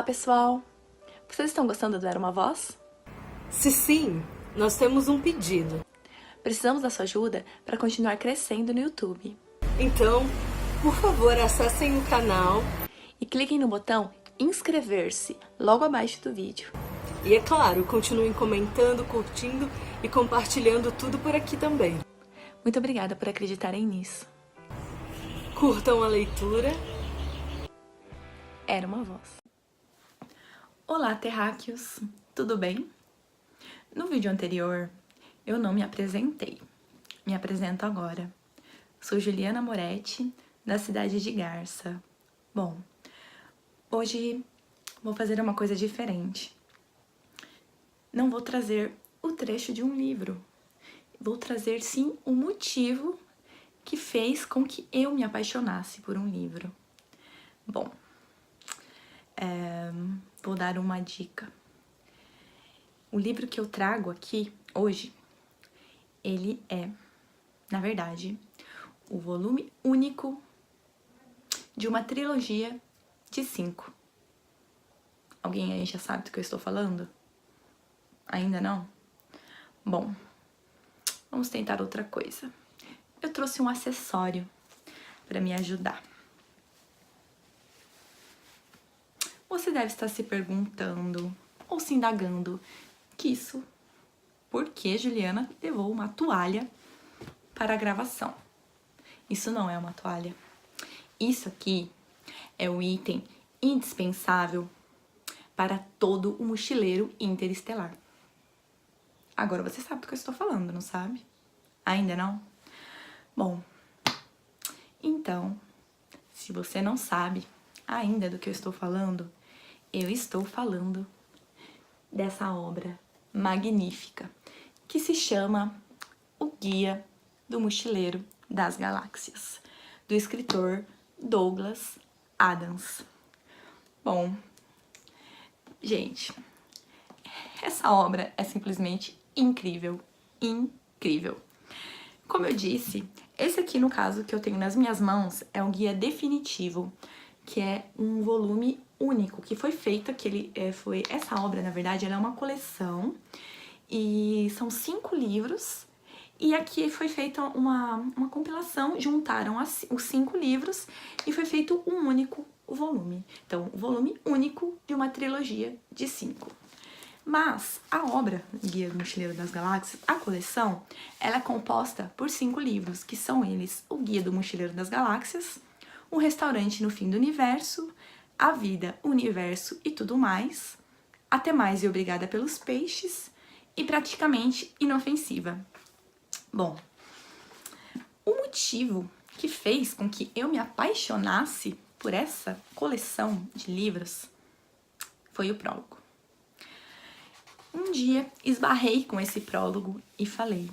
pessoal! Vocês estão gostando do Era Uma Voz? Se sim, nós temos um pedido. Precisamos da sua ajuda para continuar crescendo no YouTube. Então, por favor, acessem o canal E cliquem no botão inscrever-se logo abaixo do vídeo. e, é claro, continuem comentando, curtindo e compartilhando tudo por aqui também. Muito obrigada por acreditarem nisso. Curtam a leitura. Era Uma Voz. Olá, terráqueos! Tudo bem? No vídeo anterior, eu não me apresentei. Me apresento agora. Sou Juliana Moretti, da cidade de Garça. Bom, hoje vou fazer uma coisa diferente. Não vou trazer o trecho de um livro. Vou trazer, sim, o motivo que fez com que eu me apaixonasse por um livro. Bom, vou dar uma dica. O livro que eu trago aqui hoje, ele é, na verdade, o volume único de uma trilogia de 5. Alguém aí já sabe do que eu estou falando? Ainda não? Bom, vamos tentar outra coisa. Eu trouxe um acessório para me ajudar. Você deve estar se perguntando ou se indagando por que Juliana levou uma toalha para a gravação? Isso não é uma toalha. Isso aqui é um item indispensável para todo o mochileiro interestelar. Agora você sabe do que eu estou falando, não sabe? Ainda não? Bom, então, se você não sabe ainda do que eu estou falando dessa obra magnífica que se chama O Guia do Mochileiro das Galáxias, do escritor Douglas Adams. Bom, gente, essa obra é simplesmente incrível, incrível. Como eu disse, esse aqui, no caso, que eu tenho nas minhas mãos, é um guia definitivo, que é um volume único, que foi feito, essa obra, na verdade, ela é uma coleção, e são 5 livros, e aqui foi feita uma compilação, juntaram os 5 livros, e foi feito um único volume. Então, o volume único de uma trilogia de 5. Mas a obra Guia do Mochileiro das Galáxias, a coleção, ela é composta por 5 livros, que são eles: O Guia do Mochileiro das Galáxias, O Restaurante no Fim do Universo, A Vida, o Universo e Tudo Mais, Até Mais e Obrigada pelos Peixes e Praticamente Inofensiva. Bom, o motivo que fez com que eu me apaixonasse por essa coleção de livros foi o prólogo. Um dia esbarrei com esse prólogo e falei: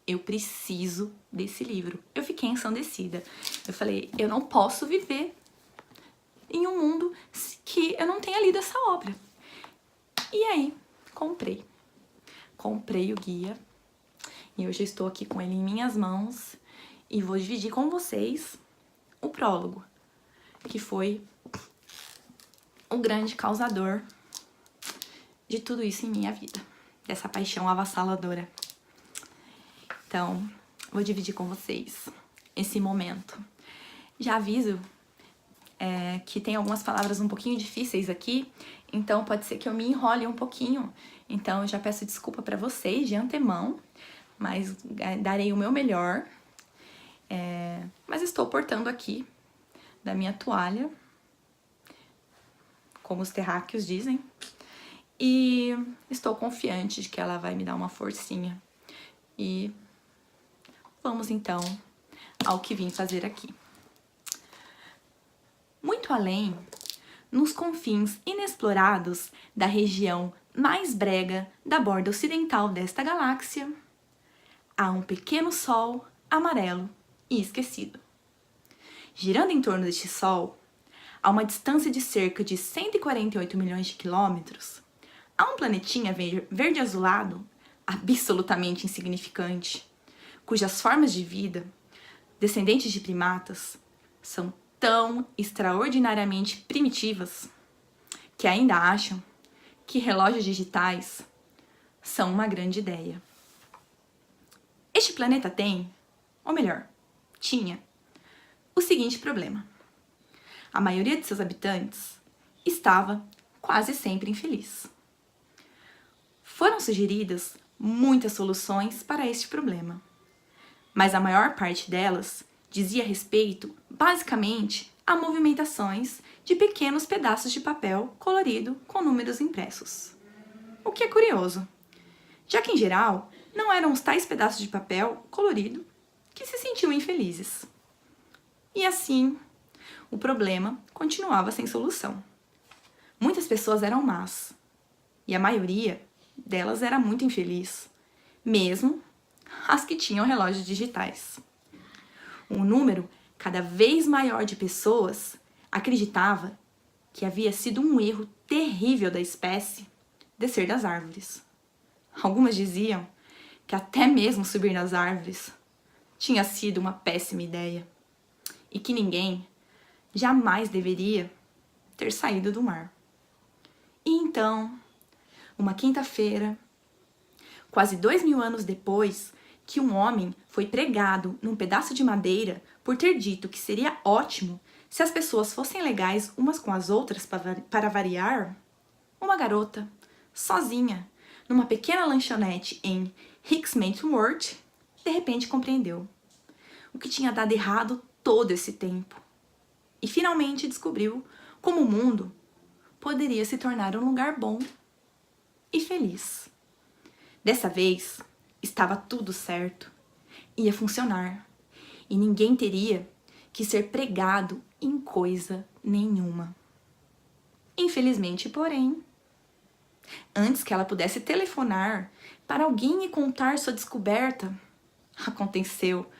eu preciso desse livro. Eu fiquei ensandecida. Eu falei: eu não posso viver em um mundo que eu não tenha lido essa obra. E aí, comprei. Comprei o guia e hoje eu estou aqui com ele em minhas mãos e vou dividir com vocês o prólogo, que foi o grande causador de tudo isso em minha vida, dessa paixão avassaladora. Então, vou dividir com vocês esse momento. Já aviso que tem algumas palavras um pouquinho difíceis aqui, então pode ser que eu me enrole um pouquinho. Então, eu já peço desculpa para vocês de antemão, mas darei o meu melhor. Mas estou portando aqui da minha toalha, como os terráqueos dizem, e estou confiante de que ela vai me dar uma forcinha. E vamos então ao que vim fazer aqui. Muito além, nos confins inexplorados da região mais brega da borda ocidental desta galáxia, há um pequeno sol amarelo e esquecido. Girando em torno deste sol, a uma distância de cerca de 148 milhões de quilômetros, há um planetinha verde-azulado, absolutamente insignificante, cujas formas de vida, descendentes de primatas, são tão extraordinariamente primitivas que ainda acham que relógios digitais são uma grande ideia. Este planeta tem, ou melhor, tinha, o seguinte problema. A maioria de seus habitantes estava quase sempre infeliz. Foram sugeridas muitas soluções para este problema, mas a maior parte delas dizia respeito, basicamente, a movimentações de pequenos pedaços de papel colorido com números impressos. O que é curioso, já que em geral não eram os tais pedaços de papel colorido que se sentiam infelizes. E assim, o problema continuava sem solução. Muitas pessoas eram más, e a maioria delas era muito infeliz, mesmo as que tinham relógios digitais. Um número cada vez maior de pessoas acreditava que havia sido um erro terrível da espécie descer das árvores. Algumas diziam que até mesmo subir nas árvores tinha sido uma péssima ideia e que ninguém jamais deveria ter saído do mar. E então, uma quinta-feira, quase 2000 anos depois que um homem foi pregado num pedaço de madeira por ter dito que seria ótimo se as pessoas fossem legais umas com as outras para variar, uma garota, sozinha, numa pequena lanchonete em Hicksmanworth, de repente compreendeu o que tinha dado errado todo esse tempo e finalmente descobriu como o mundo poderia se tornar um lugar bom e feliz. Dessa vez, estava tudo certo, ia funcionar e ninguém teria que ser pregado em coisa nenhuma. Infelizmente, porém, antes que ela pudesse telefonar para alguém e contar sua descoberta, aconteceu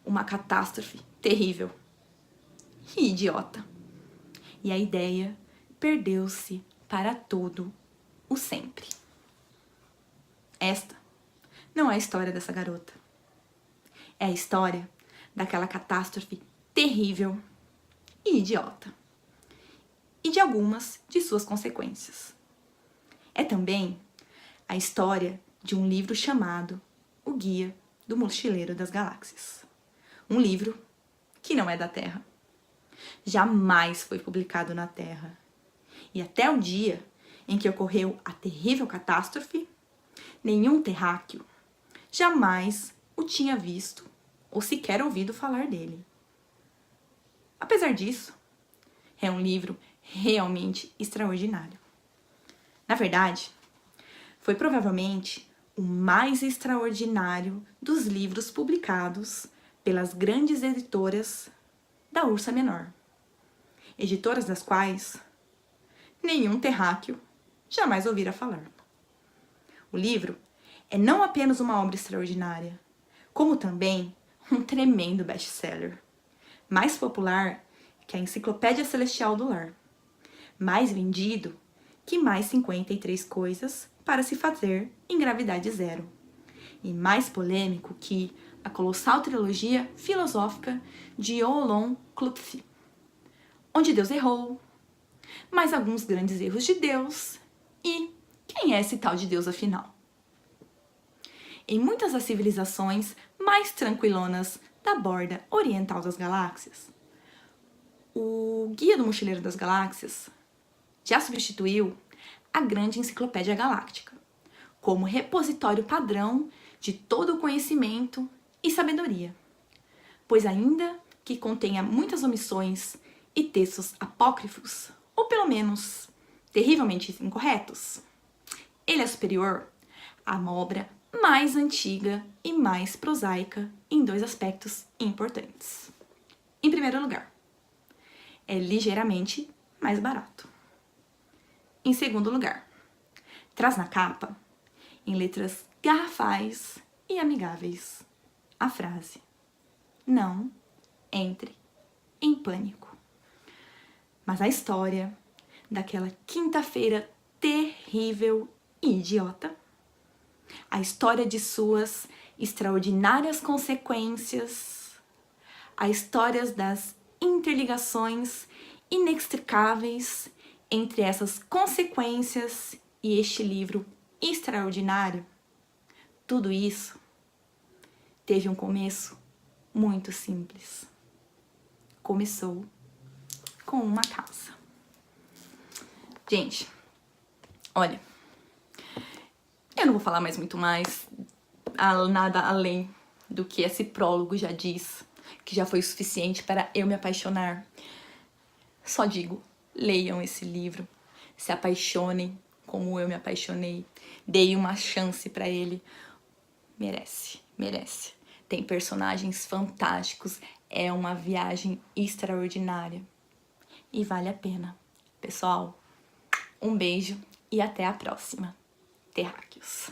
uma catástrofe terrível e idiota. E a ideia perdeu-se para todo o sempre. Esta não é a história dessa garota. É a história daquela catástrofe terrível e idiota. E de algumas de suas consequências. É também a história de um livro chamado O Guia do Mochileiro das Galáxias. Um livro que não é da Terra. Jamais foi publicado na Terra. E até o dia em que ocorreu a terrível catástrofe, nenhum terráqueo jamais o tinha visto ou sequer ouvido falar dele. Apesar disso, é um livro realmente extraordinário. Na verdade, foi provavelmente o mais extraordinário dos livros publicados pelas grandes editoras da Ursa Menor, editoras das quais nenhum terráqueo jamais ouvira falar. O livro é não apenas uma obra extraordinária, como também um tremendo best-seller, mais popular que a Enciclopédia Celestial do Lar, mais vendido que mais 53 coisas para se fazer em gravidade zero, e mais polêmico que a colossal trilogia filosófica de Oolong Klutfi, onde Deus errou, mais alguns grandes erros de Deus e quem é esse tal de Deus afinal? Em muitas das civilizações mais tranquilonas da borda oriental das galáxias, o Guia do Mochileiro das Galáxias já substituiu a grande Enciclopédia Galáctica como repositório padrão de todo o conhecimento e sabedoria, pois ainda que contenha muitas omissões e textos apócrifos, ou pelo menos terrivelmente incorretos, ele é superior a uma obra mais antiga e mais prosaica em dois aspectos importantes. Em primeiro lugar, é ligeiramente mais barato. Em segundo lugar, traz na capa, em letras garrafais e amigáveis, a frase: não entre em pânico. Mas a história daquela quinta-feira terrível e idiota, a história de suas extraordinárias consequências, a história das interligações inextricáveis entre essas consequências e este livro extraordinário, tudo isso teve um começo muito simples. Começou com uma casa. Gente, olha, eu não vou falar mais muito mais, nada além do que esse prólogo já diz, que já foi o suficiente para eu me apaixonar. Só digo, leiam esse livro, se apaixonem como eu me apaixonei, deem uma chance para ele. Merece, merece. Tem personagens fantásticos, é uma viagem extraordinária e vale a pena. Pessoal, um beijo e até a próxima. Terráqueos.